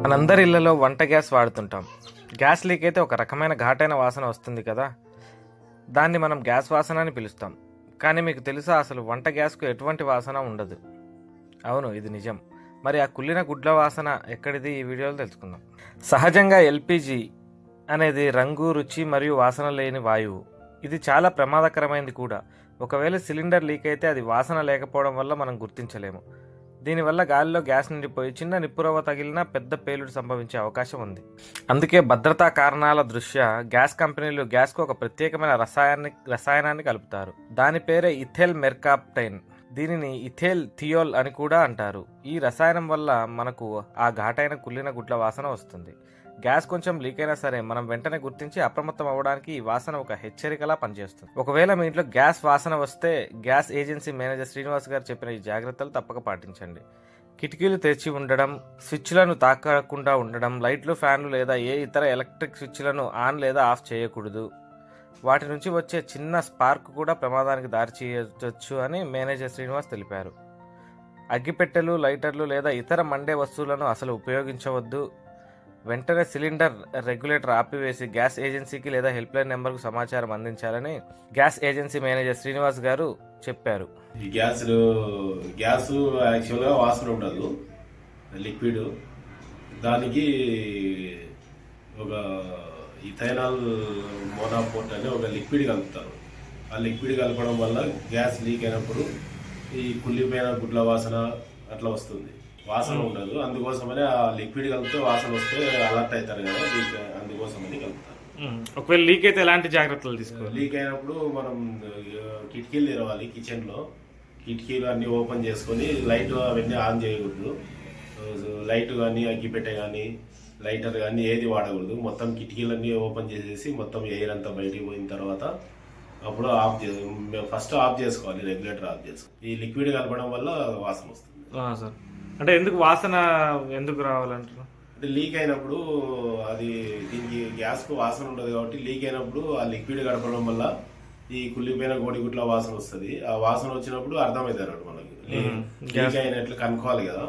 మనందరి ఇళ్లలో వంట గ్యాస్ వాడుతుంటాం. గ్యాస్ లీక్ అయితే ఒక రకమైన ఘాటైన వాసన వస్తుంది కదా, దాన్ని మనం గ్యాస్ వాసన అని పిలుస్తాం. కానీ మీకు తెలుసా, అసలు వంట గ్యాస్కు ఎటువంటి వాసన ఉండదు. అవును, ఇది నిజం. మరి ఆ కుళ్ళిన గుడ్ల వాసన ఎక్కడిది? ఈ వీడియోలో తెలుసుకుందాం. సహజంగా ఎల్పిజి అనేది రంగు, రుచి మరియు వాసన లేని వాయువు. ఇది చాలా ప్రమాదకరమైనది కూడా. ఒకవేళ సిలిండర్ లీక్ అయితే అది వాసన లేకపోవడం వల్ల మనం గుర్తించలేము. దీనివల్ల గాలిలో గ్యాస్ నిండిపోయి చిన్న నిప్పురవ్వ తగిలినా పెద్ద పేలుడు సంభవించే అవకాశం ఉంది. అందుకే భద్రతా కారణాల దృష్ట్యా గ్యాస్ కంపెనీలు గ్యాస్కు ఒక ప్రత్యేకమైన రసాయనాన్ని కలుపుతారు. దాని పేరే ఇథైల్ మెర్కాప్టైన్. దీనిని ఇథైల్ థియోల్ అని కూడా అంటారు. ఈ రసాయనం వల్ల మనకు ఆ ఘాటైన కుళ్ళిన గుడ్ల వాసన వస్తుంది. గ్యాస్ కొంచెం లీక్ అయినా సరే మనం వెంటనే గుర్తించి అప్రమత్తం అవ్వడానికి ఈ వాసన ఒక హెచ్చరికలా పనిచేస్తుంది. ఒకవేళ మీ ఇంట్లో గ్యాస్ వాసన వస్తే గ్యాస్ ఏజెన్సీ మేనేజర్ శ్రీనివాస్ గారు చెప్పిన ఈ జాగ్రత్తలు తప్పక పాటించండి. కిటికీలు తెరిచి ఉండడం, స్విచ్లను తాకకుండా ఉండడం, లైట్లు, ఫ్యాన్లు లేదా ఏ ఇతర ఎలక్ట్రిక్ స్విచ్లను ఆన్ లేదా ఆఫ్ చేయకూడదు. వాటి నుంచి వచ్చే చిన్న స్పార్క్ కూడా ప్రమాదానికి దారి చేయవచ్చు అని మేనేజర్ శ్రీనివాస్ తెలిపారు. అగ్గిపెట్టెలు, లైటర్లు లేదా ఇతర మండే వస్తువులను అసలు ఉపయోగించవద్దు. వెంటనే సిలిండర్ రెగ్యులేటర్ ఆపివేసి గ్యాస్ ఏజెన్సీకి లేదా హెల్ప్ లైన్ నెంబర్కు సమాచారం అందించాలని గ్యాస్ ఏజెన్సీ మేనేజర్ శ్రీనివాస్ గారు చెప్పారు. ఈ గ్యాస్ యాక్చువల్గా వాసన ఉండదు, లిక్విడ్. దానికి ఒక ఇథైనాల్ మోనాపోర్ట్ అని ఒక లిక్విడ్ కలుపుతారు. ఆ లిక్విడ్ కలపడం వల్ల గ్యాస్ లీక్ అయినప్పుడు ఈ కుళ్ళిపోయిన గుడ్ల వాసన అట్లా వస్తుంది. వాసన ఉండదు. అందుకోసమని ఆ లిక్విడ్ కలిపితే వాసన వస్తే అలర్ట్ అవుతారు కదా, అందుకోసమని కలుపుతారు. ఒకవేళ లీక్ అయితే ఎలాంటి జాగ్రత్తలు తీసుకోవాలి? లీక్ అయినప్పుడు మనం కిటికీలు తెరవాలి. కిచెన్లో కిటికీలు అన్నీ ఓపెన్ చేసుకొని లైట్ అవన్నీ ఆన్ చేయకూడదు. లైట్ కానీ, అగ్గిపెట్టె కానీ, లైటర్ కానీ ఏది వాడకూడదు. మొత్తం కిటికీలన్నీ ఓపెన్ చేసేసి మొత్తం ఎయిర్ అంతా బయటికి పోయిన తర్వాత అప్పుడు ఫస్ట్ ఆఫ్ చేసుకోవాలి, రెగ్యులేటర్ ఆఫ్ చేసుకోవాలి. ఈ లిక్విడ్ కలపడం వల్ల వాసన వస్తుంది. సార్, అంటే ఎందుకు వాసన ఎందుకు రావాలంటారు? అంటే లీక్ అయినప్పుడు అది దీనికి గ్యాస్కు వాసన ఉండదు కాబట్టి లీక్ అయినప్పుడు ఆ లిక్విడ్ గడపడం వల్ల ఈ కుళ్ళిపోయిన కోడిగుడ్ల వాసన వస్తుంది. ఆ వాసన వచ్చినప్పుడు అర్థమవుతారు మనకి లీక్ అయినట్లు కనుక్కోవాలి కదా.